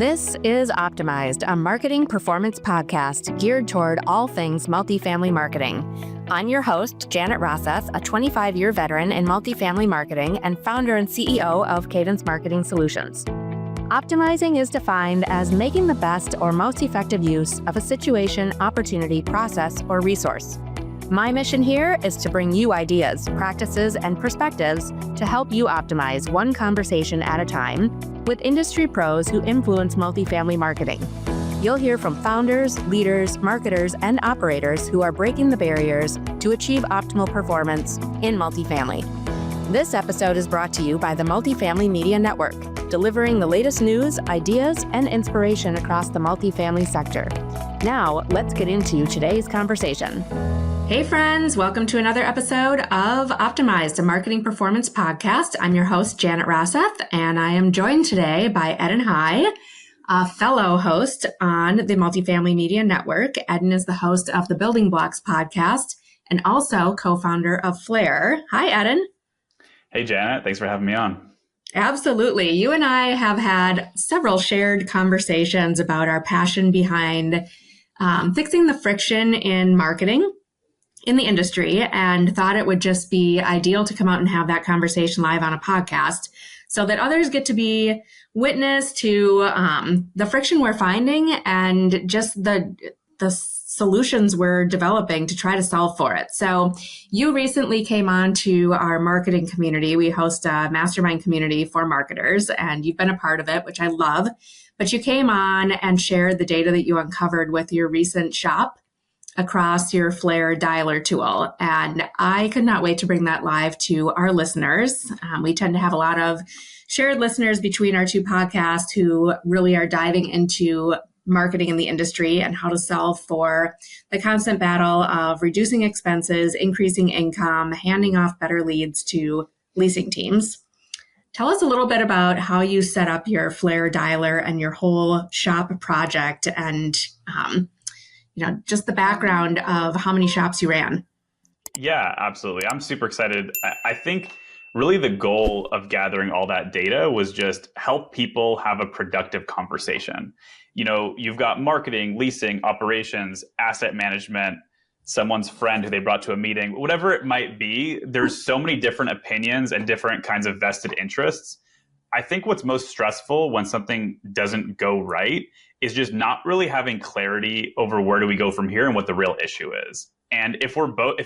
This is Optimized, a marketing performance podcast geared toward all things multifamily marketing. I'm your host, Janet Rosseth, a 25-year veteran in multifamily marketing and founder and CEO of Cadence Marketing Solutions. Optimizing is defined as making the best or most effective use of a situation, opportunity, process, or resource. My mission here is to bring you ideas, practices, and perspectives to help you optimize one conversation at a time with industry pros who influence multifamily marketing. You'll hear from founders, leaders, marketers, and operators who are breaking the barriers to achieve optimal performance in multifamily. This episode is brought to you by the Multifamily Media Network, delivering the latest news, ideas, and inspiration across the multifamily sector. Now, let's get into today's conversation. Hey friends, welcome to another episode of Optimized, a marketing performance podcast. I'm your host, Janet Rosseth, and I am joined today by Eden High, a fellow host on the Multifamily Media Network. Eden is the host of the Building Blocks podcast and also co-founder of Flare. Hi, Eden. Hey, Janet. Thanks for having me on. Absolutely. You and I have had several shared conversations about our passion behind fixing the friction in marketing in the industry, and thought it would just be ideal to come out and have that conversation live on a podcast so that others get to be witness to the friction we're finding and just the solutions we're developing to try to solve for it. So you recently came on to our marketing community. We host a mastermind community for marketers, and you've been a part of it, which I love. But you came on and shared the data that you uncovered with your recent shop across your Flare dialer tool. And I could not wait to bring that live to our listeners. We tend to have a lot of shared listeners between our two podcasts who really are diving into marketing in the industry and how to solve for the constant battle of reducing expenses, increasing income, handing off better leads to leasing teams. Tell us a little bit about how you set up your Flare dialer and your whole shop project and just the background of how many shops you ran. Yeah, absolutely. I'm super excited. I think really the goal of gathering all that data was just help people have a productive conversation. You know, you've got marketing, leasing, operations, asset management, someone's friend who they brought to a meeting, whatever it might be. There's so many different opinions and different kinds of vested interests. I think what's most stressful when something doesn't go right is just not really having clarity over where do we go from here and what the real issue is. And if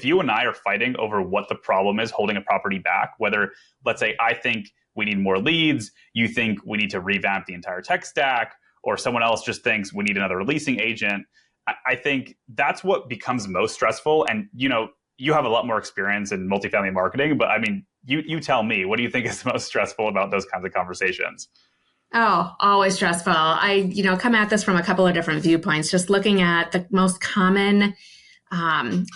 you and I are fighting over what the problem is holding a property back, whether, let's say, I think we need more leads, you think we need to revamp the entire tech stack, or someone else just thinks we need another leasing agent, I think that's what becomes most stressful. And, you have a lot more experience in multifamily marketing, but I mean, you tell me, what do you think is most stressful about those kinds of conversations? Oh, always stressful. I, come at this from a couple of different viewpoints, just looking at the most common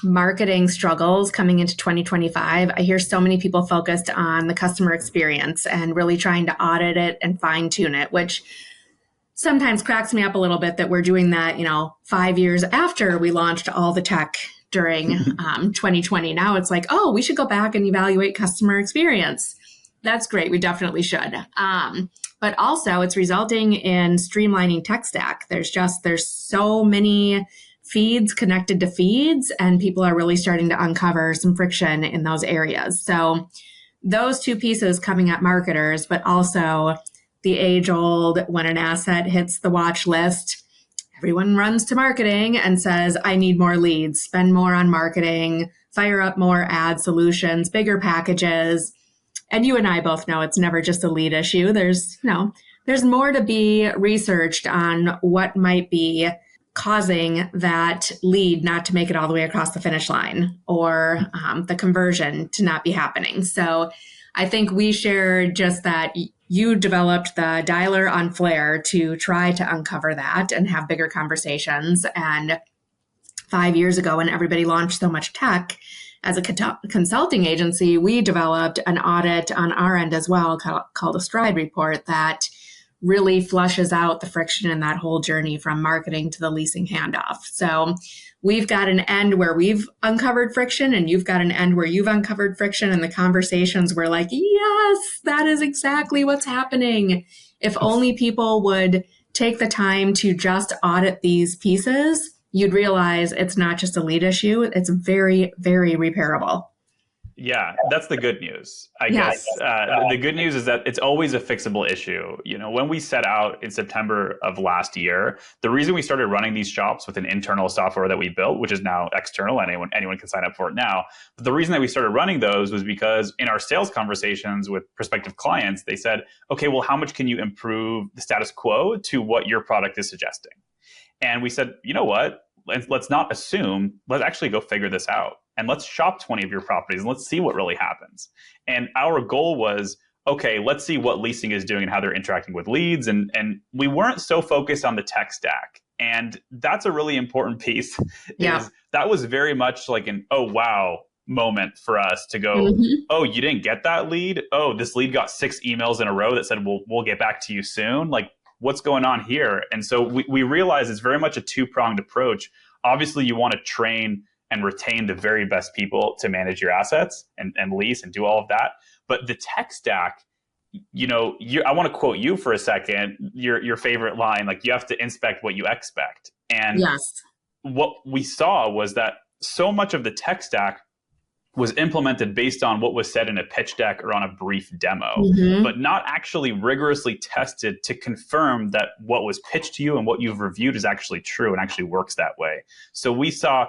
marketing struggles coming into 2025. I hear so many people focused on the customer experience and really trying to audit it and fine tune it, which sometimes cracks me up a little bit that we're doing that, 5 years after we launched all the tech during 2020. Now it's like, oh, we should go back and evaluate customer experience. That's great. We definitely should. But also it's resulting in streamlining tech stack. There's so many feeds connected to feeds, and people are really starting to uncover some friction in those areas. So those two pieces coming at marketers, but also the age old, when an asset hits the watch list, everyone runs to marketing and says, I need more leads, spend more on marketing, fire up more ad solutions, bigger packages. And you and I both know it's never just a lead issue. There's more to be researched on what might be causing that lead not to make it all the way across the finish line, or the conversion to not be happening. So I think we shared just that you developed the dialer on Flare to try to uncover that and have bigger conversations. And 5 years ago, when everybody launched so much tech, as a consulting agency, we developed an audit on our end as well called a Stride report that really flushes out the friction in that whole journey from marketing to the leasing handoff. So we've got an end where we've uncovered friction, and you've got an end where you've uncovered friction, and the conversations were like, yes, that is exactly what's happening. If only people would take the time to just audit these pieces, you'd realize it's not just a lead issue. It's very, very repairable. Yeah, that's the good news. I Yes. guess the good news is that it's always a fixable issue. When we set out in September of last year, the reason we started running these shops with an internal software that we built, which is now external, anyone can sign up for it now. But the reason that we started running those was because in our sales conversations with prospective clients, they said, okay, well, how much can you improve the status quo to what your product is suggesting? And we said, you know what? Let's not assume, let's actually go figure this out. And let's shop 20 of your properties and let's see what really happens. And our goal was, okay, let's see what leasing is doing and how they're interacting with leads. And we weren't so focused on the tech stack. And that's a really important piece. Yeah. Is that was very much like an, oh, wow moment for us to go, oh, you didn't get that lead? Oh, this lead got 6 emails in a row that said, we'll get back to you soon. Like, what's going on here? And so we realize it's very much a two-pronged approach. Obviously, you want to train and retain the very best people to manage your assets and lease and do all of that. But the tech stack, I want to quote you for a second, your favorite line, like you have to inspect what you expect. And yes. What we saw was that so much of the tech stack was implemented based on what was said in a pitch deck or on a brief demo, but not actually rigorously tested to confirm that what was pitched to you and what you've reviewed is actually true and actually works that way. So we saw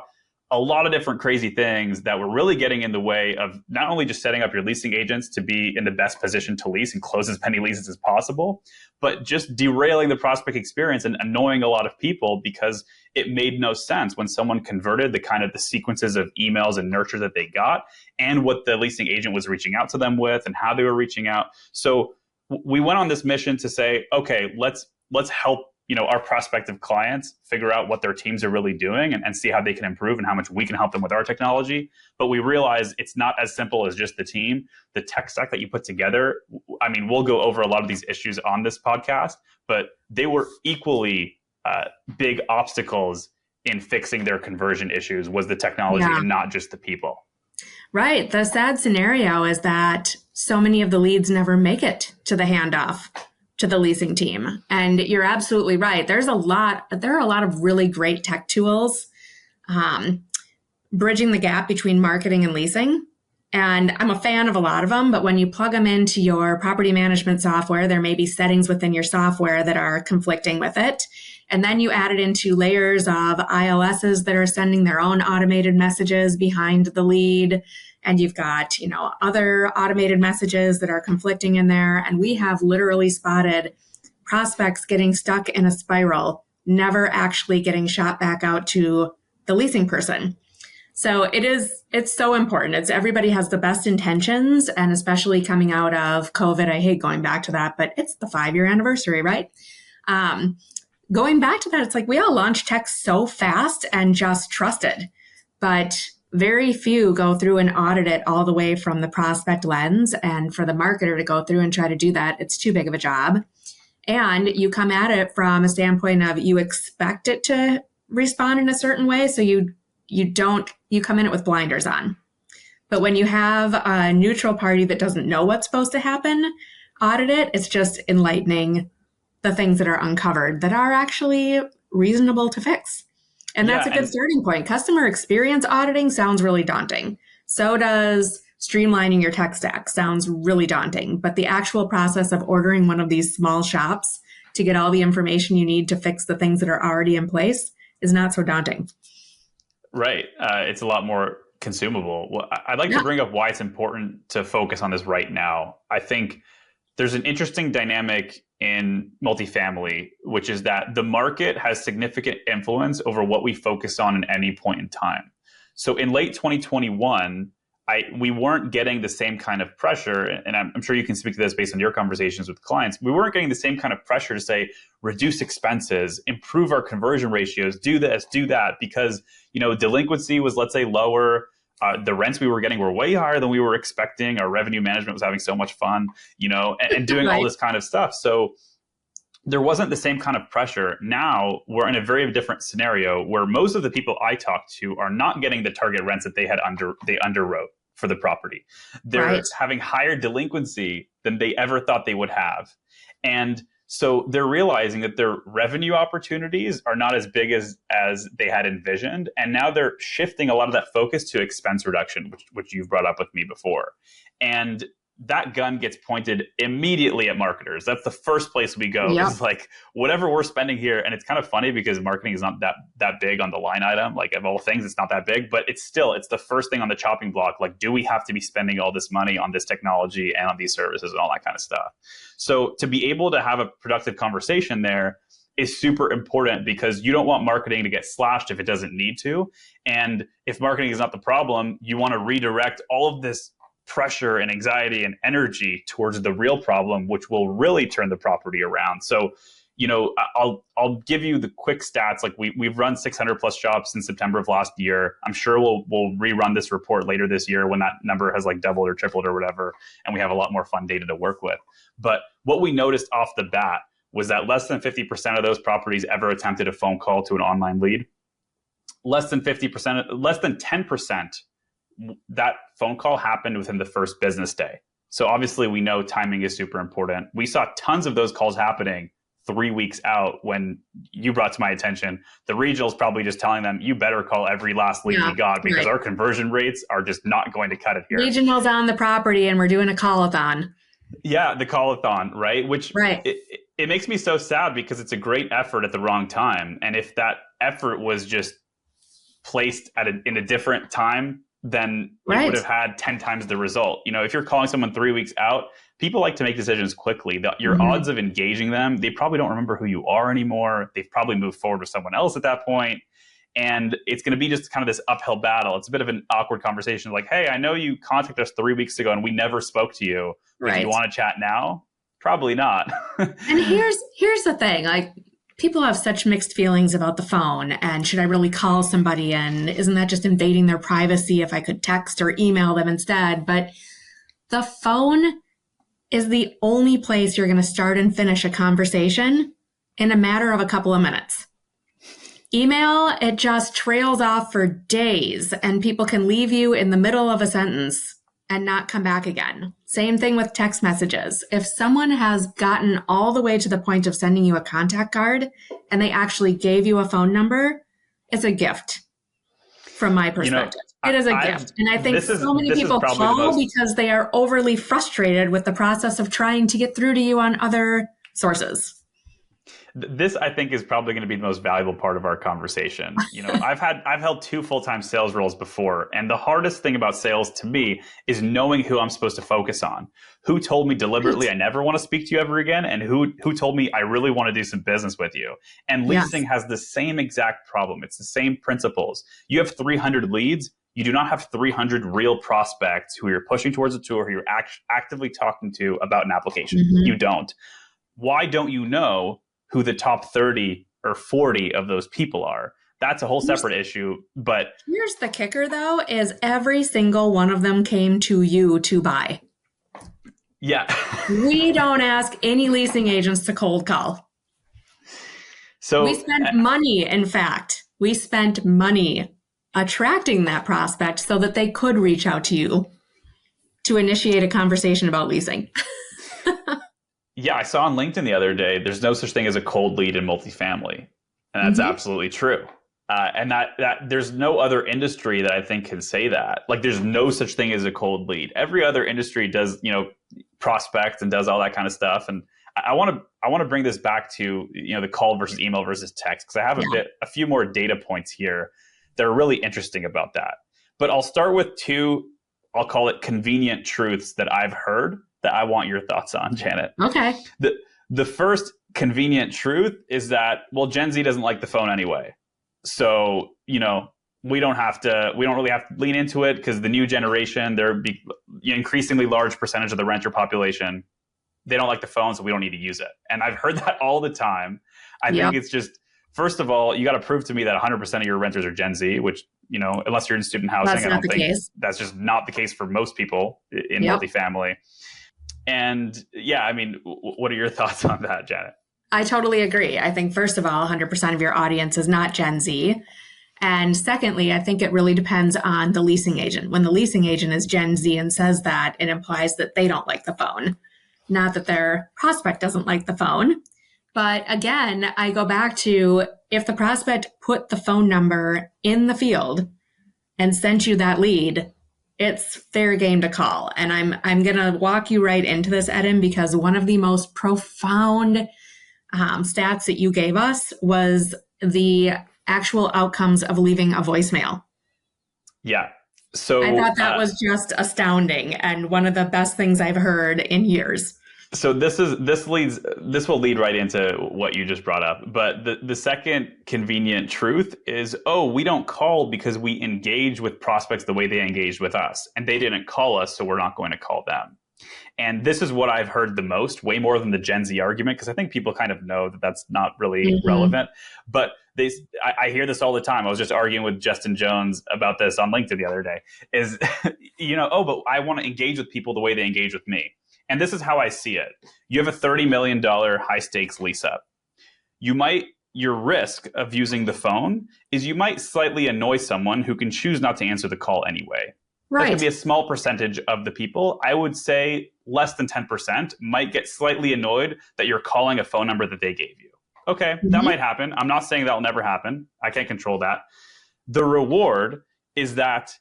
a lot of different crazy things that were really getting in the way of not only just setting up your leasing agents to be in the best position to lease and close as many leases as possible, but just derailing the prospect experience and annoying a lot of people because it made no sense when someone converted the sequences of emails and nurture that they got and what the leasing agent was reaching out to them with and how they were reaching out. So we went on this mission to say, okay, let's help our prospective clients figure out what their teams are really doing and see how they can improve and how much we can help them with our technology. But we realize it's not as simple as just the team. The tech stack that you put together, we'll go over a lot of these issues on this podcast, but they were equally big obstacles in fixing their conversion issues was the technology and not just the people. Right. The sad scenario is that so many of the leads never make it to the handoff to the leasing team. And you're absolutely right. There are a lot of really great tech tools bridging the gap between marketing and leasing. And I'm a fan of a lot of them, but when you plug them into your property management software, there may be settings within your software that are conflicting with it. And then you add it into layers of ILSs that are sending their own automated messages behind the lead. And you've got, other automated messages that are conflicting in there. And we have literally spotted prospects getting stuck in a spiral, never actually getting shot back out to the leasing person. So it's so important. Everybody has the best intentions, and especially coming out of COVID, I hate going back to that, but it's the 5-year anniversary, right? Going back to that, it's like we all launched tech so fast and just trusted, but very few go through and audit it all the way from the prospect lens. And for the marketer to go through and try to do that, it's too big of a job. And you come at it from a standpoint of you expect it to respond in a certain way. So you come in it with blinders on. But when you have a neutral party that doesn't know what's supposed to happen, audit it, it's just enlightening the things that are uncovered that are actually reasonable to fix. And that's a good starting point. Customer experience auditing sounds really daunting. So does streamlining your tech stack sounds really daunting. But the actual process of ordering one of these small shops to get all the information you need to fix the things that are already in place is not so daunting. Right. It's a lot more consumable. Well, I'd like to bring up why it's important to focus on this right now. I think there's an interesting dynamic in multifamily, which is that the market has significant influence over what we focus on at any point in time. So in late 2021, we weren't getting the same kind of pressure, and I'm sure you can speak to this based on your conversations with clients. We weren't getting the same kind of pressure to say, reduce expenses, improve our conversion ratios, do this, do that, because delinquency was, let's say, lower. The rents we were getting were way higher than we were expecting. Our revenue management was having so much fun, and doing all this kind of stuff. So there wasn't the same kind of pressure. Now we're in a very different scenario where most of the people I talk to are not getting the target rents that they underwrote for the property. They're having higher delinquency than they ever thought they would have. And So they're realizing that their revenue opportunities are not as big as they had envisioned. And now they're shifting a lot of that focus to expense reduction, which you've brought up with me before. And that gun gets pointed immediately at marketers. That's the first place we go. Yep. Is like whatever we're spending here. And it's kind of funny because marketing is not that big on the line item. Like of all things, it's not that big, but it's the first thing on the chopping block. Like, do we have to be spending all this money on this technology and on these services and all that kind of stuff? So to be able to have a productive conversation there is super important, because you don't want marketing to get slashed if it doesn't need to. And if marketing is not the problem, you want to redirect all of this pressure and anxiety and energy towards the real problem, which will really turn the property around. So, I'll give you the quick stats. Like we've run 600 plus shops since September of last year. I'm sure we'll rerun this report later this year when that number has like doubled or tripled or whatever, and we have a lot more fun data to work with. But what we noticed off the bat was that less than 50% of those properties ever attempted a phone call to an online lead. Less than 10%, that phone call happened within the first business day. So obviously we know timing is super important. We saw tons of those calls happening 3 weeks out when you brought to my attention. The regional's probably just telling them, you better call every last lead we got, because our conversion rates are just not going to cut it here. Regional's on the property and we're doing a call-a-thon. Yeah, the call-a-thon, right? Which it makes me so sad, because it's a great effort at the wrong time. And if that effort was just placed in a different time, then it would have had 10 times the result. If you're calling someone 3 weeks out, people like to make decisions quickly. Your odds of engaging them, they probably don't remember who you are anymore. They've probably moved forward with someone else at that point. And it's going to be just kind of this uphill battle. It's a bit of an awkward conversation. Like, hey, I know you contacted us 3 weeks ago and we never spoke to you. Do you want to chat now? Probably not. And here's the thing. Like, people have such mixed feelings about the phone, and should I really call somebody, and isn't that just invading their privacy if I could text or email them instead? But the phone is the only place you're going to start and finish a conversation in a matter of a couple of minutes. Email, it just trails off for days, and people can leave you in the middle of a sentence and not come back again. Same thing with text messages. If someone has gotten all the way to the point of sending you a contact card and they actually gave you a phone number, it's a gift from my perspective. It is a gift. And I think so many people call because they are overly frustrated with the process of trying to get through to you on other sources. This, I think, is probably going to be the most valuable part of our conversation. I've held 2 full-time sales roles before, and the hardest thing about sales to me is knowing who I'm supposed to focus on. Who told me deliberately I never want to speak to you ever again, and who told me I really want to do some business with you. And leasing has the same exact problem. It's the same principles. You have 300 leads. You do not have 300 real prospects who you're pushing towards a tour, who you're actively talking to about an application. You don't. Why don't you know who the top 30 or 40 of those people are? That's a whole separate issue. But here's the kicker, though, is every single one of them came to you to buy. Yeah. We don't ask any leasing agents to cold call. So we spent money, in fact. We spent money attracting that prospect so that they could reach out to you to initiate a conversation about leasing. Yeah, I saw on LinkedIn the other day, there's no such thing as a cold lead in multifamily. And that's absolutely true. And that there's no other industry that I think can say that. Like, there's no such thing as a cold lead. Every other industry does, prospect and does all that kind of stuff. And I want to bring this back to, the call versus email versus text, because I have a few more data points here that are really interesting about that. But I'll start with 2, I'll call it convenient truths that I've heard that I want your thoughts on, Janet. Okay. The first convenient truth is that, well, Gen Z doesn't like the phone anyway. So, we don't really have to lean into it, because the new generation, they're increasingly large percentage of the renter population. They don't like the phone, so we don't need to use it. And I've heard that all the time. I think it's just, first of all, you got to prove to me that 100% of your renters are Gen Z, which, unless you're in student housing, I don't think that's just not the case for most people in multifamily. And what are your thoughts on that, Janet? I totally agree. I think, first of all, 100% of your audience is not Gen Z. And secondly, I think it really depends on the leasing agent. When the leasing agent is Gen Z and says that, it implies that they don't like the phone, not that their prospect doesn't like the phone. But again, I go back to if the prospect put the phone number in the field and sent you that lead, it's fair game to call. And I'm going to walk you right into this, Eden, because one of the most profound stats that you gave us was the actual outcomes of leaving a voicemail. Yeah. I So thought that was just astounding and one of the best things I've heard in years. So this will lead right into what you just brought up. But the second convenient truth is, oh, we don't call because we engage with prospects the way they engaged with us, and they didn't call us, so we're not going to call them. And this is what I've heard the most, way more than the Gen Z argument, because I think people kind of know that that's not really relevant. But I hear this all the time. I was just arguing with Justin Jones about this on LinkedIn the other day. Is oh, but I want to engage with people the way they engage with me. And this is how I see it. You have a $30 million high stakes lease up. Your risk of using the phone is you might slightly annoy someone who can choose not to answer the call anyway. Right. That could be a small percentage of the people. I would say less than 10% might get slightly annoyed that you're calling a phone number that they gave you. Okay, that might happen. I'm not saying that will never happen. I can't control that. The reward is that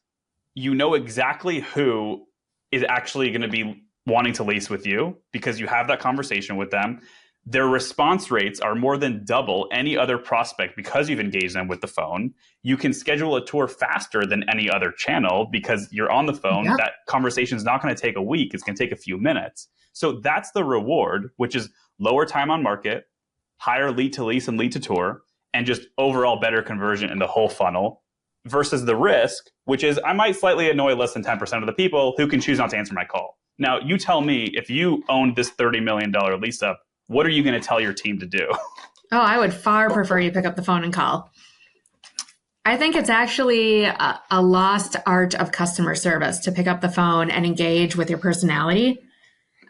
you know exactly who is actually going to be wanting to lease with you because you have that conversation with them. Their response rates are more than double any other prospect because you've engaged them with the phone. You can schedule a tour faster than any other channel because you're on the phone. Yep. That conversation is not going to take a week. It's going to take a few minutes. So that's the reward, which is lower time on market, higher lead to lease and lead to tour, and just overall better conversion in the whole funnel versus the risk, which is I might slightly annoy less than 10% of the people who can choose not to answer my call. Now, you tell me, if you owned this $30 million lease up, what are you going to tell your team to do? Oh, I would far prefer you pick up the phone and call. I think it's actually a lost art of customer service to pick up the phone and engage with your personality.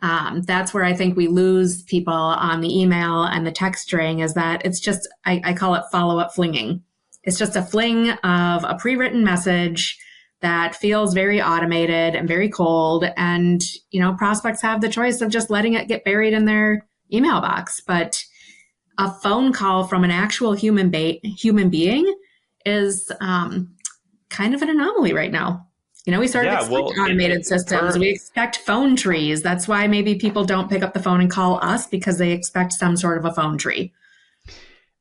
That's where I think we lose people on the email and the text string is that it's just, I call it follow-up flinging. It's just a fling of a pre-written message that feels very automated and very cold. And, prospects have the choice of just letting it get buried in their email box. But a phone call from an actual human being is kind of an anomaly right now. We sort of expect automated systems. We expect phone trees. That's why maybe people don't pick up the phone and call us because they expect some sort of a phone tree.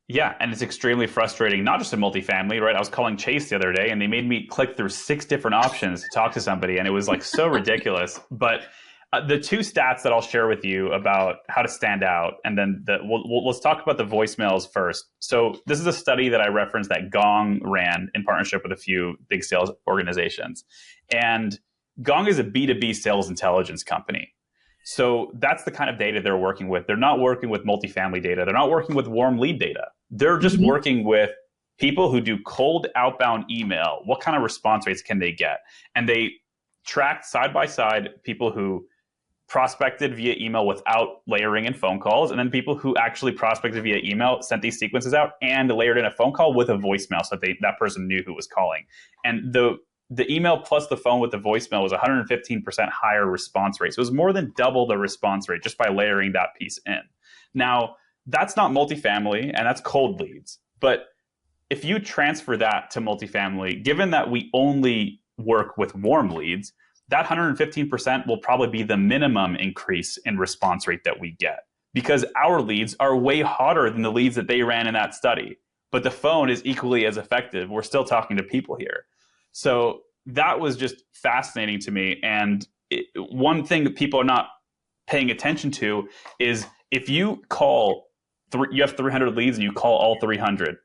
Yeah, and it's extremely frustrating, not just in multifamily, right? I was calling Chase the other day and they made me click through 6 different options to talk to somebody, and it was like so ridiculous. But the 2 stats that I'll share with you about how to stand out, and then let's talk about the voicemails first. So this is a study that I referenced that Gong ran in partnership with a few big sales organizations. And Gong is a B2B sales intelligence company. So that's the kind of data they're working with. They're not working with multifamily data. They're not working with warm lead data. They're just working with people who do cold outbound email. What kind of response rates can they get? And they tracked side by side people who prospected via email without layering in phone calls, and then people who actually prospected via email, sent these sequences out, and layered in a phone call with a voicemail so that person knew who was calling. And the email plus the phone with the voicemail was 115% higher response rate. So it was more than double the response rate just by layering that piece in. Now, that's not multifamily, and that's cold leads. But if you transfer that to multifamily, given that we only work with warm leads, that 115% will probably be the minimum increase in response rate that we get, because our leads are way hotter than the leads that they ran in that study. But the phone is equally as effective. We're still talking to people here. So that was just fascinating to me. And one thing that people are not paying attention to is if you you have 300 leads and you call all 300,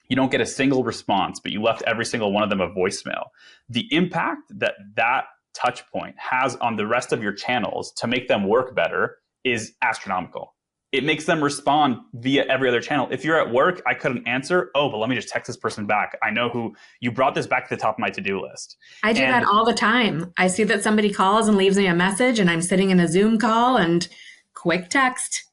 you don't get a single response, but you left every single one of them a voicemail. The impact that touch point has on the rest of your channels to make them work better is astronomical. It makes them respond via every other channel. If you're at work, I couldn't answer. Oh, but let me just text this person back. I know who you brought this back to the top of my to-do list. I do that all the time. I see that somebody calls and leaves me a message and I'm sitting in a Zoom call and quick text.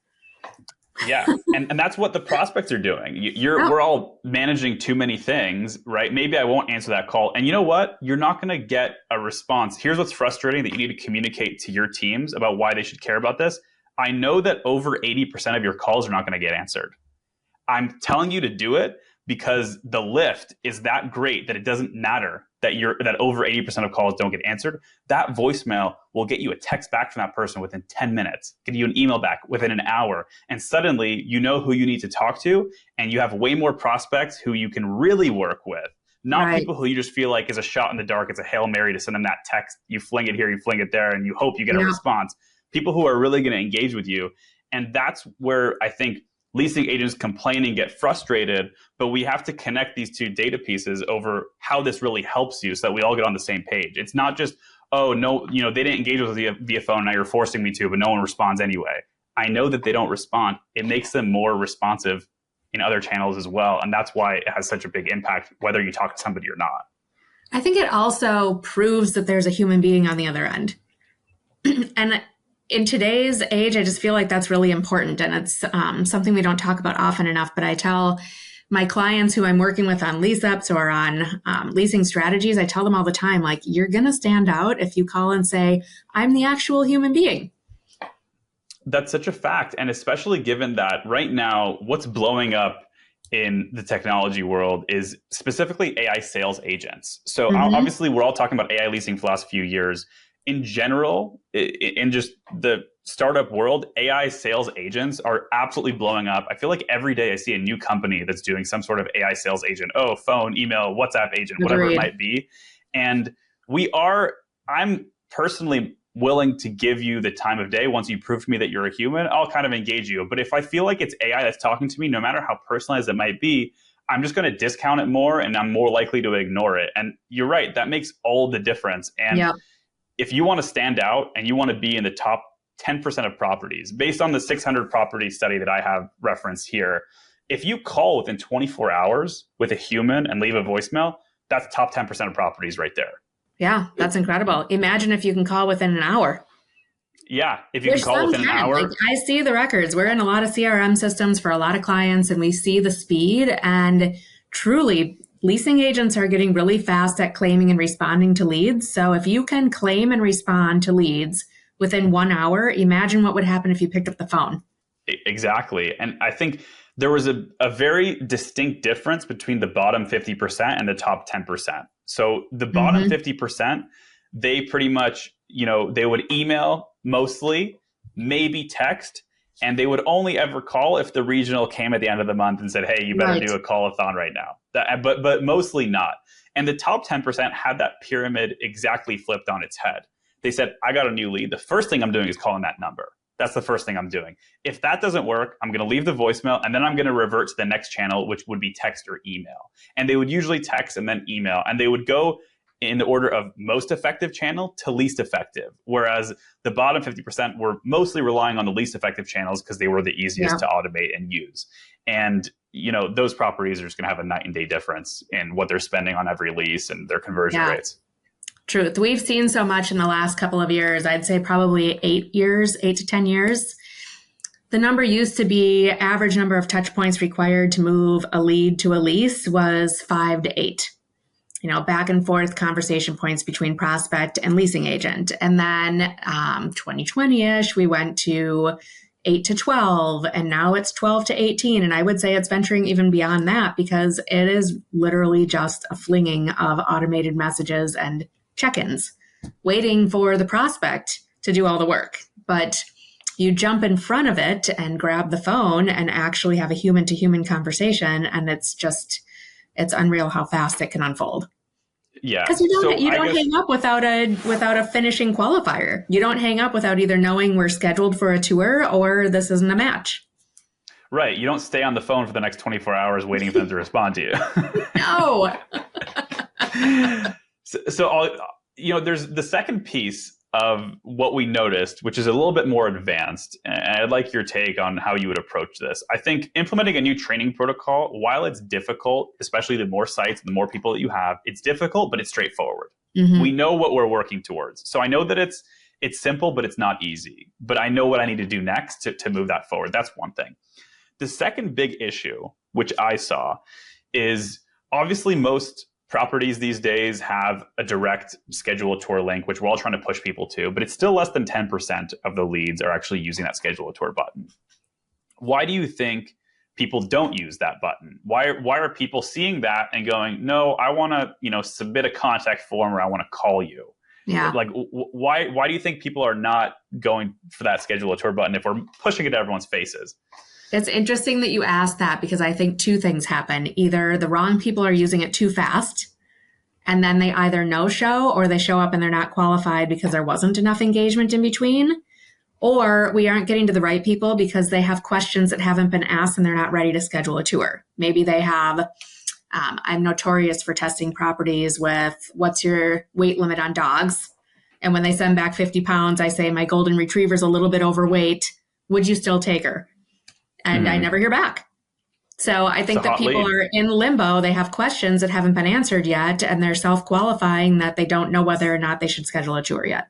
Yeah. And that's what the prospects are doing. We're all managing too many things, right? Maybe I won't answer that call. And you know what? You're not going to get a response. Here's what's frustrating that you need to communicate to your teams about why they should care about this. I know that over 80% of your calls are not going to get answered. I'm telling you to do it because the lift is that great that it doesn't matter that over 80% of calls don't get answered. That voicemail will get you a text back from that person within 10 minutes, get you an email back within an hour, and suddenly you know who you need to talk to, and you have way more prospects who you can really work with. Not Right. people who you just feel like is a shot in the dark. It's a Hail Mary to send them that text. You fling it here, you fling it there, and you hope you get a Yeah. response. People who are really going to engage with you. And that's where I think leasing agents complain and get frustrated, but we have to connect these two data pieces over how this really helps you so that we all get on the same page. It's not just, oh, no, they didn't engage with us via phone, now you're forcing me to, but no one responds anyway. I know that they don't respond. It makes them more responsive in other channels as well. And that's why it has such a big impact, whether you talk to somebody or not. I think it also proves that there's a human being on the other end. And in today's age, I just feel like that's really important. And it's something we don't talk about often enough. But I tell my clients who I'm working with on lease ups or on leasing strategies, I tell them all the time, like, you're going to stand out if you call and say, I'm the actual human being. That's such a fact. And especially given that right now, what's blowing up in the technology world is specifically AI sales agents. So obviously, we're all talking about AI leasing for the last few years. In general, in just the startup world, AI sales agents are absolutely blowing up. I feel like every day I see a new company that's doing some sort of AI sales agent. Oh, phone, email, WhatsApp agent, whatever it might be. And I'm personally willing to give you the time of day. Once you prove to me that you're a human, I'll kind of engage you. But if I feel like it's AI that's talking to me, no matter how personalized it might be, I'm just going to discount it more and I'm more likely to ignore it. And you're right, that makes all the difference. And if you want to stand out and you want to be in the top 10% of properties, based on the 600 property study that I have referenced here, if you call within 24 hours with a human and leave a voicemail, that's top 10% of properties right there. Yeah, that's incredible. Imagine if you can call within an hour. Yeah, if you can call within an hour. Like, I see the records. We're in a lot of CRM systems for a lot of clients, and we see the speed. And truly, leasing agents are getting really fast at claiming and responding to leads. So if you can claim and respond to leads within 1 hour, imagine what would happen if you picked up the phone. Exactly. And I think there was a very distinct difference between the bottom 50% and the top 10%. So the bottom 50%, they pretty much, they would email mostly, maybe text, and they would only ever call if the regional came at the end of the month and said, hey, you better do a call-a-thon right now. But mostly not. And the top 10% had that pyramid exactly flipped on its head. They said, I got a new lead. The first thing I'm doing is calling that number. That's the first thing I'm doing. If that doesn't work, I'm going to leave the voicemail and then I'm going to revert to the next channel, which would be text or email. And they would usually text and then email. And they would go in the order of most effective channel to least effective. Whereas the bottom 50% were mostly relying on the least effective channels because they were the easiest to automate and use. And, those properties are just going to have a night and day difference in what they're spending on every lease and their conversion rates. Truth. We've seen so much in the last couple of years. I'd say probably 8 to 10 years. The number used to be average number of touch points required to move a lead to a lease was 5 to 8. Back and forth conversation points between prospect and leasing agent. And then 2020-ish, we went to 8 to 12, and now it's 12 to 18. And I would say it's venturing even beyond that because it is literally just a flinging of automated messages and check-ins, waiting for the prospect to do all the work. But you jump in front of it and grab the phone and actually have a human-to-human conversation, and it's unreal how fast it can unfold. Yeah, because you don't hang up without a finishing qualifier. You don't hang up without either knowing we're scheduled for a tour or this isn't a match. Right. You don't stay on the phone for the next 24 hours waiting for them to respond to you. No. There's the second piece of what we noticed, which is a little bit more advanced. And I'd like your take on how you would approach this. I think implementing a new training protocol, while it's difficult, especially the more sites, the more people that you have, it's difficult, but it's straightforward. We know what we're working towards. So I know that it's simple, but it's not easy. But I know what I need to do next to move that forward. That's one thing. The second big issue, which I saw, is obviously most properties these days have a direct schedule a tour link, which we're all trying to push people to, but it's still less than 10% of the leads are actually using that schedule a tour button. Why do you think people don't use that button? Why are people seeing that and going, no, I want to, submit a contact form, or I want to call you? Yeah. Like, why do you think people are not going for that schedule a tour button if we're pushing it to everyone's faces? It's interesting that you asked that, because I think two things happen. Either the wrong people are using it too fast, and then they either no show, or they show up and they're not qualified because there wasn't enough engagement in between, or we aren't getting to the right people because they have questions that haven't been asked and they're not ready to schedule a tour. Maybe they have, I'm notorious for testing properties with, what's your weight limit on dogs? And when they send back 50 pounds, I say, my golden retriever's a little bit overweight. Would you still take her? And I never hear back. So I think that people are in limbo. They have questions that haven't been answered yet, and they're self-qualifying that they don't know whether or not they should schedule a tour yet.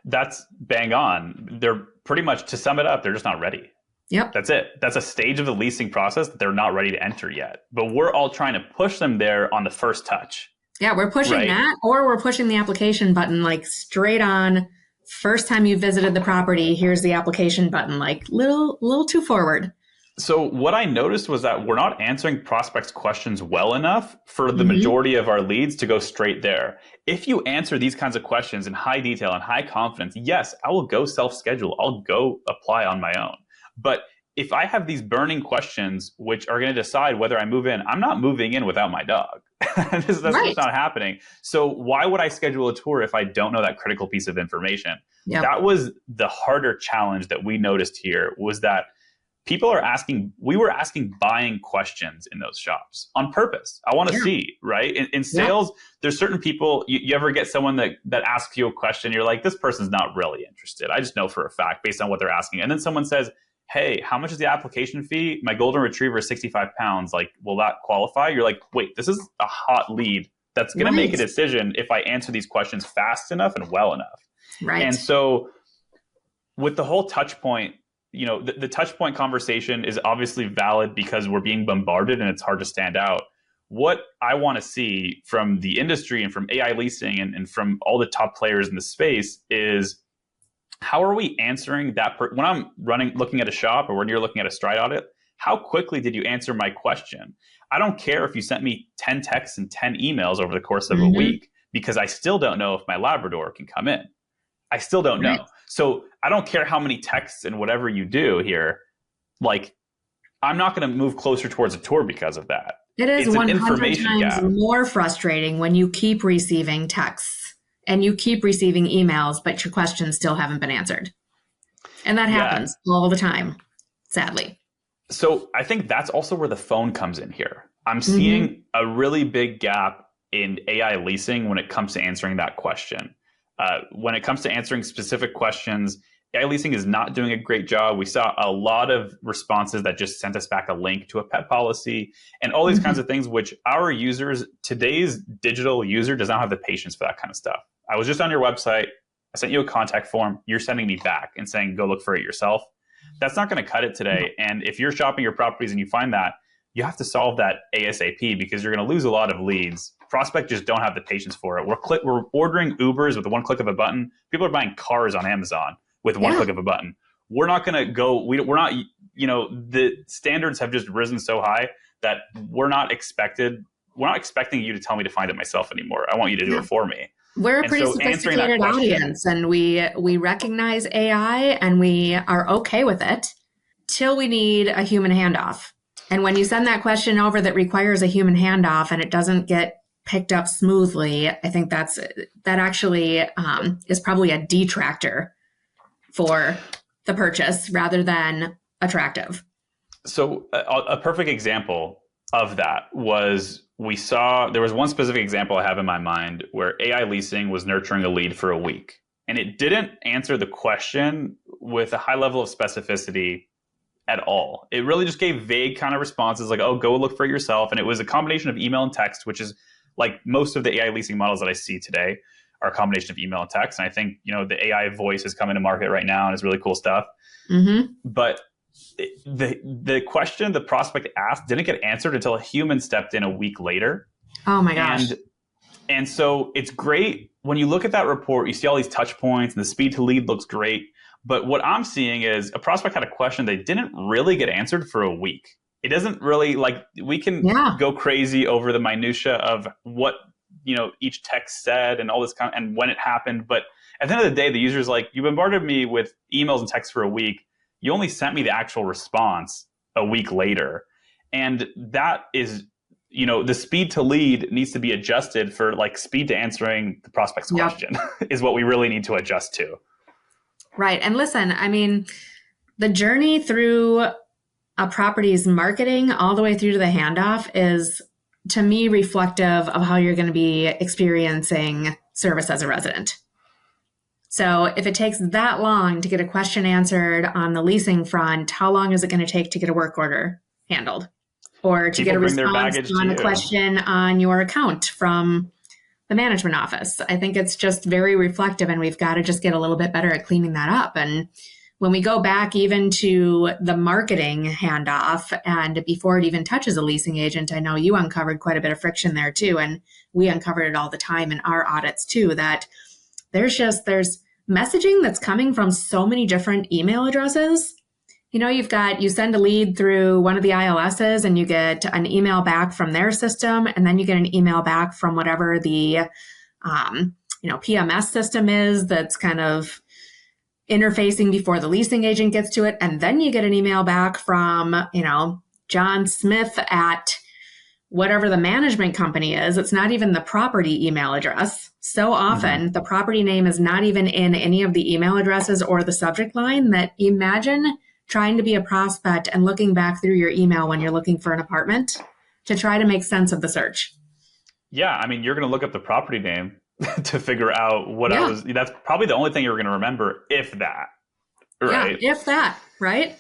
That's bang on. They're pretty much, to sum it up, they're just not ready. Yep. That's it. That's a stage of the leasing process that they're not ready to enter yet. But we're all trying to push them there on the first touch. Yeah, we're pushing that, or we're pushing the application button like straight on. First time you visited the property, here's the application button, like little too forward. So what I noticed was that we're not answering prospects' questions well enough for the majority of our leads to go straight there. If you answer these kinds of questions in high detail and high confidence, yes, I will go self-schedule. I'll go apply on my own. But if I have these burning questions, which are going to decide whether I move in, I'm not moving in without my dog. That's just not happening. So why would I schedule a tour if I don't know that critical piece of information? Yep. That was the harder challenge that we noticed here, was that we were asking buying questions in those shops on purpose. I want to see, right? In sales, there's certain people, you ever get someone that asks you a question, you're like, this person's not really interested. I just know for a fact based on what they're asking. And then someone says, hey, how much is the application fee? My golden retriever is 65 pounds. Like, will that qualify? You're like, wait, this is a hot lead that's going to make a decision if I answer these questions fast enough and well enough. Right. And so with the whole touch point, the touch point conversation is obviously valid because we're being bombarded and it's hard to stand out. What I want to see from the industry and from AI leasing and from all the top players in the space is, how are we answering that? When I'm looking at a shop, or when you're looking at a Stride audit, how quickly did you answer my question? I don't care if you sent me 10 texts and 10 emails over the course of a week, because I still don't know if my Labrador can come in. I still don't know. So I don't care how many texts and whatever you do here. Like, I'm not going to move closer towards a tour because of that. It is 100 times more frustrating when you keep receiving texts and you keep receiving emails, but your questions still haven't been answered. And that happens all the time, sadly. So I think that's also where the phone comes in here. I'm seeing a really big gap in AI leasing when it comes to answering that question. When it comes to answering specific questions, AI leasing is not doing a great job. We saw a lot of responses that just sent us back a link to a pet policy and all these kinds of things, which our users, today's digital user, does not have the patience for that kind of stuff. I was just on your website. I sent you a contact form. You're sending me back and saying, go look for it yourself. That's not going to cut it today. And if you're shopping your properties and you find that, you have to solve that ASAP, because you're going to lose a lot of leads. Prospects just don't have the patience for it. We're ordering Ubers with one click of a button. People are buying cars on Amazon with one click of a button. We're not going to go, we're not, the standards have just risen so high that we're not expecting you to tell me to find it myself anymore. I want you to do it for me. We're a pretty sophisticated audience, and we recognize AI and we are okay with it till we need a human handoff. And when you send that question over that requires a human handoff and it doesn't get picked up smoothly, I think that actually is probably a detractor for the purchase rather than attractive. So a perfect example of that was, there was one specific example I have in my mind where AI leasing was nurturing a lead for a week, and it didn't answer the question with a high level of specificity at all. It really just gave vague kind of responses like, oh, go look for it yourself. And it was a combination of email and text, which is like most of the AI leasing models that I see today are a combination of email and text. And I think, the AI voice is coming to market right now and it's really cool stuff. But the question the prospect asked didn't get answered until a human stepped in a week later Oh my gosh. And and so it's great when you look at that report, you see all these touch points and the speed to lead looks great. But what I'm seeing is a prospect had a question they didn't really get answered for a week. It doesn't really like we can Yeah. go crazy over the minutia of what each text said and all this kind of, and when it happened. But at the end of the day, the user's like, you bombarded me with emails and texts for a week. You only sent me the actual response a week later. And that is the speed to lead needs to be adjusted for like speed to answering the prospect's Yep. question is what we really need to adjust to. Right. And listen, I mean, the journey through a property's marketing all the way through to the handoff is, to me, reflective of how you're going to be experiencing service as a resident. So if it takes that long to get a question answered on the leasing front, how long is it going to take to get a work order handled? Or to get People a bring their response baggage to on a you. question on your account from the management office? I think it's just very reflective, and we've got to just get a little bit better at cleaning that up. And when we go back even to the marketing handoff and before it even touches a leasing agent, I know you uncovered quite a bit of friction there too. And we uncovered it all the time in our audits too, that there's messaging that's coming from so many different email addresses. You send a lead through one of the ILSs and you get an email back from their system, and then you get an email back from whatever the PMS system is that's kind of interfacing before the leasing agent gets to it. And then you get an email back from, John Smith at whatever the management company is. It's not even the property email address. So often the property name is not even in any of the email addresses or the subject line. That imagine trying to be a prospect and looking back through your email when you're looking for an apartment to try to make sense of the search. Yeah, I mean, you're going to look up the property name to figure out what I Yeah. was. That's probably the only thing you're going to remember, if that. Yeah. Right. If that, right?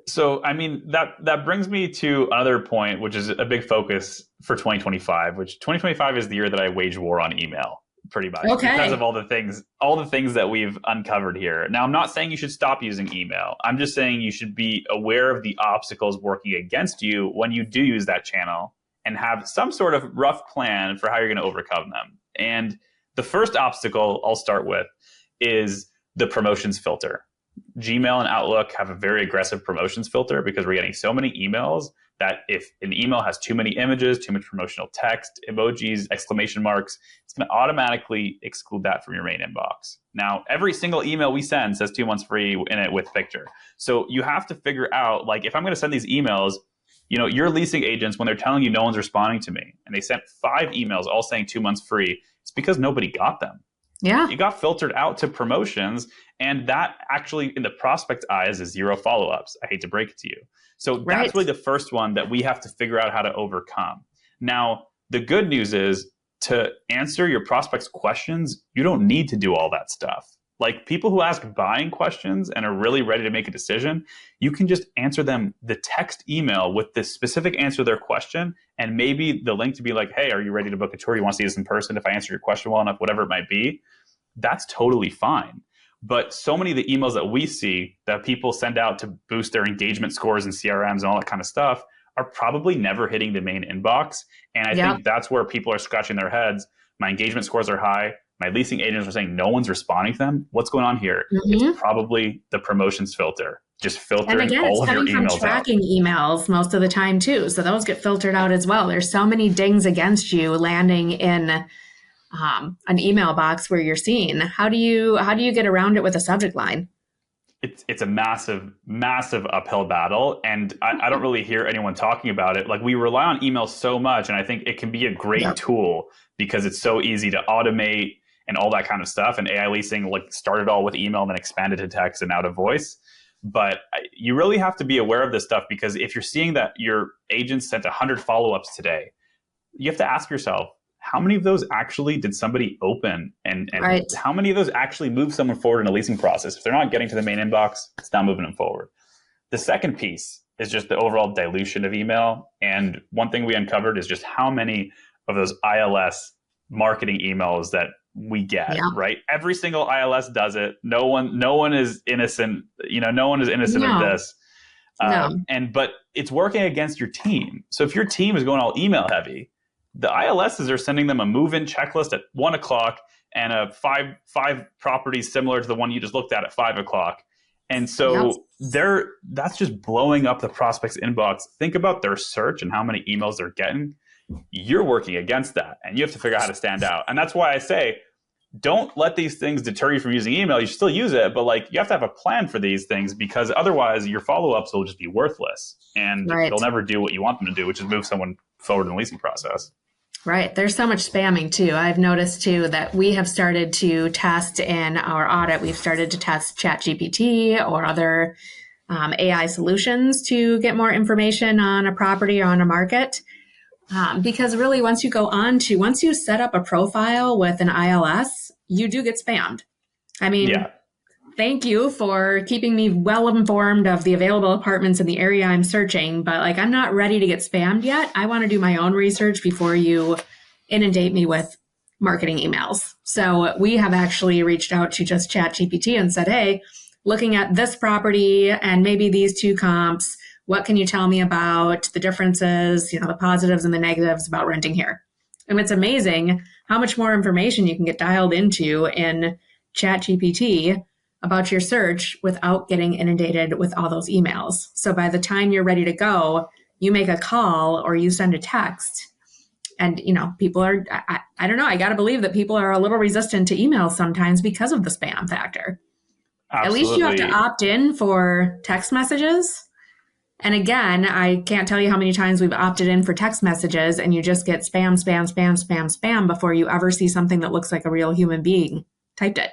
So, I mean, that brings me to another point, which is a big focus for 2025, which 2025 is the year that I wage war on email pretty much because of Okay. all the things that we've uncovered here. Now, I'm not saying you should stop using email. I'm just saying you should be aware of the obstacles working against you when you do use that channel and have some sort of rough plan for how you're going to overcome them. And the first obstacle I'll start with is the promotions filter. Gmail and Outlook have a very aggressive promotions filter because we're getting so many emails that if an email has too many images, too much promotional text, emojis, exclamation marks, it's going to automatically exclude that from your main inbox. Now, every single email we send says 2 months free in it with picture. So you have to figure out, like, if I'm going to send these emails, your leasing agents, when they're telling you no one's responding to me, and they sent 5 emails all saying 2 months free, it's because nobody got them. Yeah. It got filtered out to promotions, and that actually in the prospect's eyes is 0 follow-ups. I hate to break it to you. So that's Right. really the first one that we have to figure out how to overcome. Now, the good news is to answer your prospect's questions, you don't need to do all that stuff. Like people who ask buying questions and are really ready to make a decision, you can just answer them the text email with the specific answer to their question, and maybe the link to be like, hey, are you ready to book a tour? You want to see this in person? If I answer your question well enough, whatever it might be, that's totally fine. But so many of the emails that we see that people send out to boost their engagement scores and CRMs and all that kind of stuff are probably never hitting the main inbox. And I Yep. think that's where people are scratching their heads. My engagement scores are high. My leasing agents are saying no one's responding to them. What's going on here? It's Hmm. probably the promotions filter, just And filtering again, it's all of your coming from emails out. tracking emails most of the time too. So those get filtered out as well. There's so many dings against you landing in an email box where you're seen. How do you get around it with a subject line? It's a massive uphill battle, and I don't really hear anyone talking about it. Like we rely on email so much, and I think it can be a great Yep. tool because it's so easy to automate and all that kind of stuff. And AI leasing like started all with email and then expanded to text and now to voice. But you really have to be aware of this stuff because if you're seeing that your agent sent 100 follow-ups today, you have to ask yourself, how many of those actually did somebody open and Right. how many of those actually move someone forward in a leasing process? If they're not getting to the main inbox, it's not moving them forward. The second piece is just the overall dilution of email. And one thing we uncovered is just how many of those ILS marketing emails that we get, Yep. right? Every single ILS does it. No one is innocent. No one is innocent of No. this. No. But it's working against your team. So if your team is going all email heavy, the ILSs are sending them a move-in checklist at 1 o'clock and a five properties similar to the one you just looked at 5 o'clock. And Yep. so that's just blowing up the prospect's inbox. Think about their search and how many emails they're getting. You're working against that, and you have to figure out how to stand out. And that's why I say, don't let these things deter you from using email. You should still use it, but like you have to have a plan for these things, because otherwise your follow-ups will just be worthless and they'll never do what you want them to do, which is move someone forward in the leasing process. Right. There's so much spamming too. I've noticed too that we have started to test in our audit. We've started to test ChatGPT or other AI solutions to get more information on a property or on a market. Because really, once you set up a profile with an ILS, you do get spammed. I mean, Thank you for keeping me well informed of the available apartments in the area I'm searching, but like, I'm not ready to get spammed yet. I want to do my own research before you inundate me with marketing emails. So we have actually reached out to just ChatGPT and said, hey, looking at this property and maybe these two comps, what can you tell me about the differences, the positives and the negatives about renting here? And it's amazing how much more information you can get dialed into in ChatGPT about your search without getting inundated with all those emails. So by the time you're ready to go, you make a call or you send a text. And, people are, I don't know, I got to believe that people are a little resistant to emails sometimes because of the spam factor. Absolutely. At least you have to opt in for text messages. And again, I can't tell you how many times we've opted in for text messages and you just get spam, spam, spam, spam, spam before you ever see something that looks like a real human being typed it.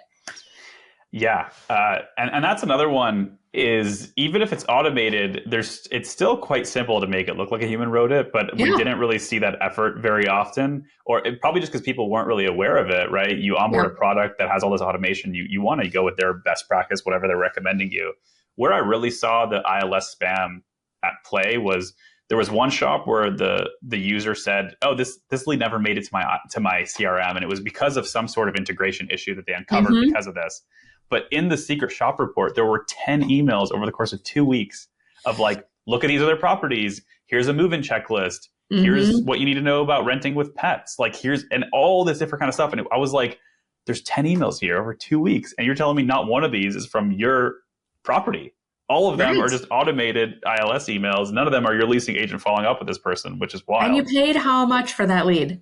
Yeah. And that's another one, is even if it's automated, it's still quite simple to make it look like a human wrote it, but we didn't really see that effort very often, or probably just because people weren't really aware of it, right? You onboard a product that has all this automation, you want to go with their best practice, whatever they're recommending you. Where I really saw the ILS spam at play was, there was one shop where the user said, "Oh, this lead never made it to my CRM," and it was because of some sort of integration issue that they uncovered because of this. But in the secret shop report, there were 10 emails over the course of 2 weeks of like, look at these other properties. Here's a move-in checklist. Here's what you need to know about renting with pets. Like and all this different kind of stuff. And I was like, there's 10 emails here over 2 weeks. And you're telling me not one of these is from your property. All of them are just automated ILS emails. None of them are your leasing agent following up with this person, which is wild. And you paid how much for that lead?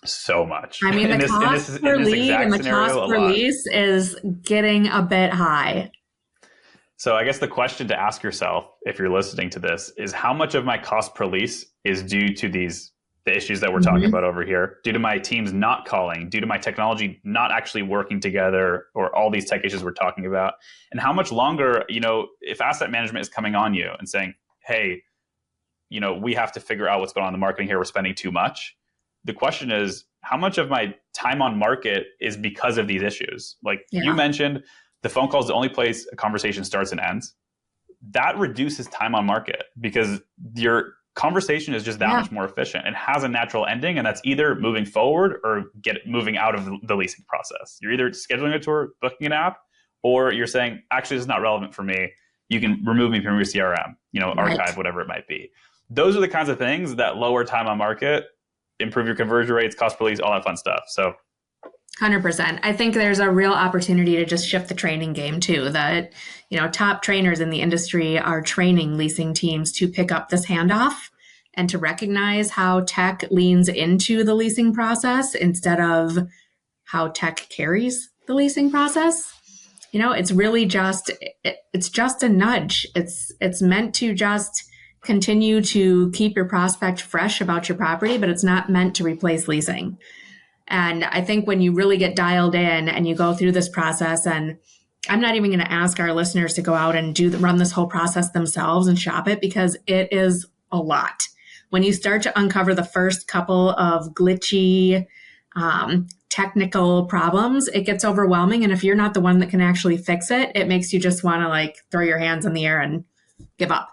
So much. I mean, the cost per lead and the cost per lease is getting a bit high. So I guess the question to ask yourself, if you're listening to this, is how much of my cost per lease is due to the issues that we're talking about over here, due to my teams not calling, due to my technology not actually working together, or all these tech issues we're talking about? And how much longer, if asset management is coming on you and saying, hey, we have to figure out what's going on in the marketing here, we're spending too much. The question is, how much of my time on market is because of these issues? Like you mentioned, the phone call is the only place a conversation starts and ends. That reduces time on market because your conversation is just that much more efficient. It has a natural ending, and that's either moving forward or moving out of the leasing process. You're either scheduling a tour, booking an app, or you're saying, actually, this is not relevant for me. You can remove me from your CRM, archive, whatever it might be. Those are the kinds of things that lower time on market, improve your conversion rates, cost per lease, all that fun stuff. So 100%. I think there's a real opportunity to just shift the training game too, that, top trainers in the industry are training leasing teams to pick up this handoff and to recognize how tech leans into the leasing process instead of how tech carries the leasing process. It's really it's just a nudge. It's meant to just continue to keep your prospect fresh about your property, but it's not meant to replace leasing. And I think when you really get dialed in and you go through this process, and I'm not even going to ask our listeners to go out and run this whole process themselves and shop it, because it is a lot. When you start to uncover the first couple of glitchy, technical problems, it gets overwhelming. And if you're not the one that can actually fix it, it makes you just want to throw your hands in the air and give up.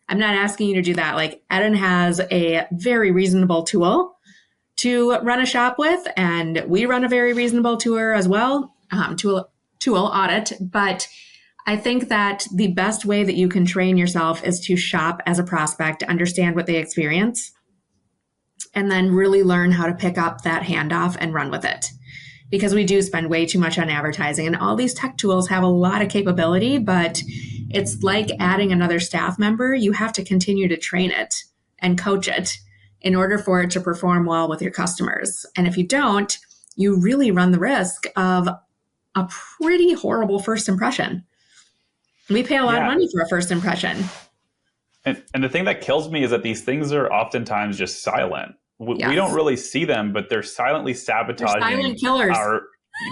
I'm not asking you to do that. Eden has a very reasonable tool to run a shop with, and we run a very reasonable tour as well, tool audit. But I think that the best way that you can train yourself is to shop as a prospect, understand what they experience, and then really learn how to pick up that handoff and run with it. Because we do spend way too much on advertising, and all these tech tools have a lot of capability, but it's like adding another staff member. You have to continue to train it and coach it in order for it to perform well with your customers. And if you don't, you really run the risk of a pretty horrible first impression. We pay a lot of money for a first impression. And the thing that kills me is that these things are oftentimes just silent. We don't really see them, but they're silently sabotaging. They're silent killers.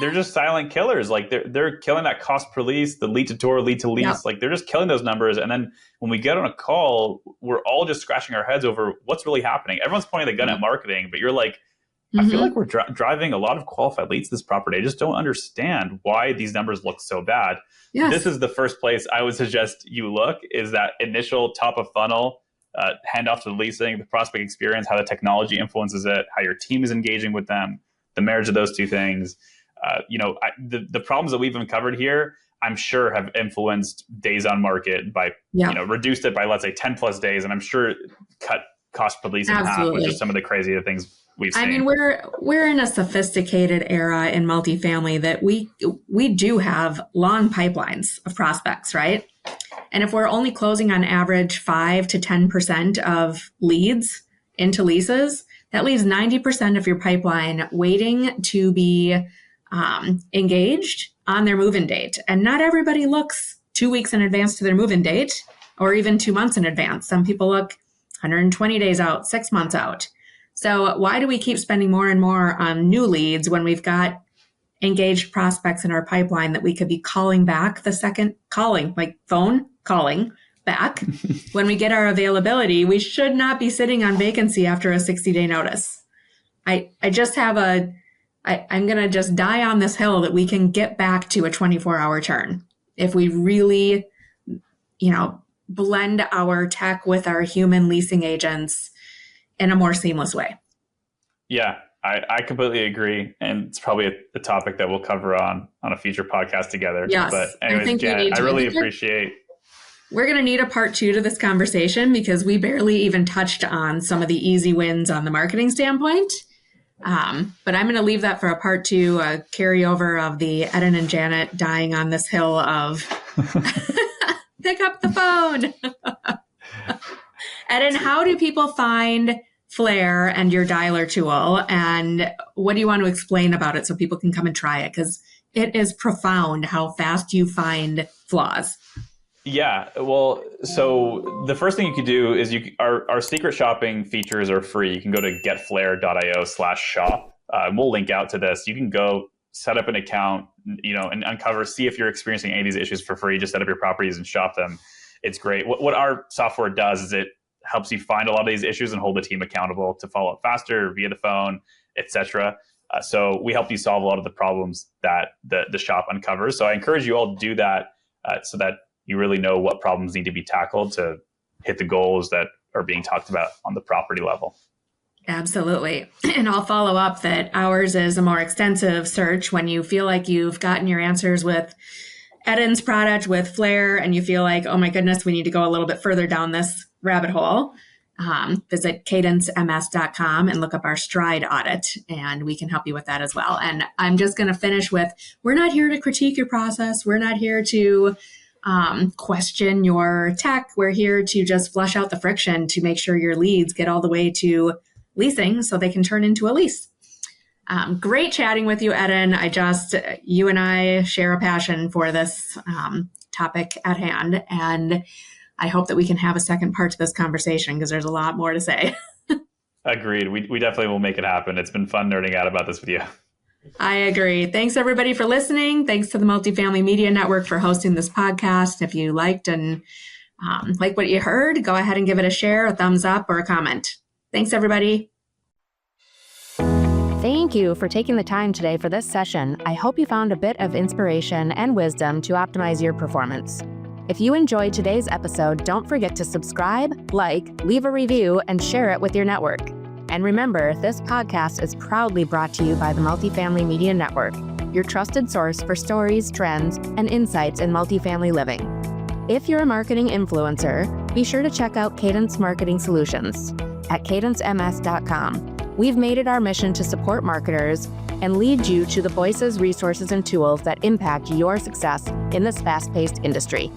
They're just silent killers. Like they're killing that cost per lease, the lead to tour, lead to lease. Yep. Like they're just killing those numbers. And then when we get on a call, we're all just scratching our heads over what's really happening. Everyone's pointing the gun at marketing, but you're like, I feel like we're driving a lot of qualified leads to this property. I just don't understand why these numbers look so bad. Yes. This is the first place I would suggest you look, is that initial top of funnel, handoff to the leasing, the prospect experience, how the technology influences it, how your team is engaging with them, the marriage of those two things. The problems that we've uncovered here, I'm sure have influenced days on market by, reduced it by, let's say 10 plus days. And I'm sure cut cost per lease in half, which is some of the crazier things we've seen. I mean, we're in a sophisticated era in multifamily that we do have long pipelines of prospects, right? And if we're only closing on average 5 to 10% of leads into leases, that leaves 90% of your pipeline waiting to be engaged on their move-in date. And not everybody looks 2 weeks in advance to their move-in date, or even 2 months in advance. Some people look 120 days out, 6 months out. So why do we keep spending more and more on new leads when we've got engaged prospects in our pipeline that we could be calling back the second calling, like phone calling back when we get our availability? We should not be sitting on vacancy after a 60-day notice. I'm going to just die on this hill that we can get back to a 24-hour turn if we really, blend our tech with our human leasing agents in a more seamless way. Yeah, I completely agree. And it's probably a topic that we'll cover on a future podcast together. Yes, but anyways, Janet, I really appreciate. We're going to need a part 2 to this conversation because we barely even touched on some of the easy wins on the marketing standpoint. But I'm going to leave that for a part 2, a carryover of the Eden and Janet dying on this hill of pick up the phone. Eden, how do people find Flare and your dialer tool? And what do you want to explain about it so people can come and try it? Because it is profound how fast you find flaws. Yeah, well, so the first thing you could do is our secret shopping features are free. You can go to getflare.io/shop. We'll link out to this. You can go set up an account, and see if you're experiencing any of these issues for free. Just set up your properties and shop them. It's great. What our software does is it helps you find a lot of these issues and hold the team accountable to follow up faster via the phone, etc. So we help you solve a lot of the problems that the shop uncovers. So I encourage you all to do that so that you really know what problems need to be tackled to hit the goals that are being talked about on the property level. Absolutely. And I'll follow up that ours is a more extensive search when you feel like you've gotten your answers with Eden's product, with Flare, and you feel like, oh my goodness, we need to go a little bit further down this rabbit hole. Visit cadencems.com and look up our Stride audit, and we can help you with that as well. And I'm just going to finish with, we're not here to critique your process. We're not here to question your tech. We're here to just flush out the friction to make sure your leads get all the way to leasing so they can turn into a lease. Great chatting with you, Eden. You and I share a passion for this topic at hand, and I hope that we can have a second part to this conversation because there's a lot more to say. Agreed. We definitely will make it happen. It's been fun nerding out about this with you. I agree. Thanks, everybody, for listening. Thanks to the Multifamily Media Network for hosting this podcast. If you liked and like what you heard, go ahead and give it a share, a thumbs up, or a comment. Thanks, everybody. Thank you for taking the time today for this session. I hope you found a bit of inspiration and wisdom to optimize your performance. If you enjoyed today's episode, don't forget to subscribe, leave a review, and share it with your network. And remember, this podcast is proudly brought to you by the Multifamily Media Network, your trusted source for stories, trends, and insights in multifamily living. If you're a marketing influencer, be sure to check out Cadence Marketing Solutions. at cadencems.com. We've made it our mission to support marketers and lead you to the voices, resources, and tools that impact your success in this fast-paced industry.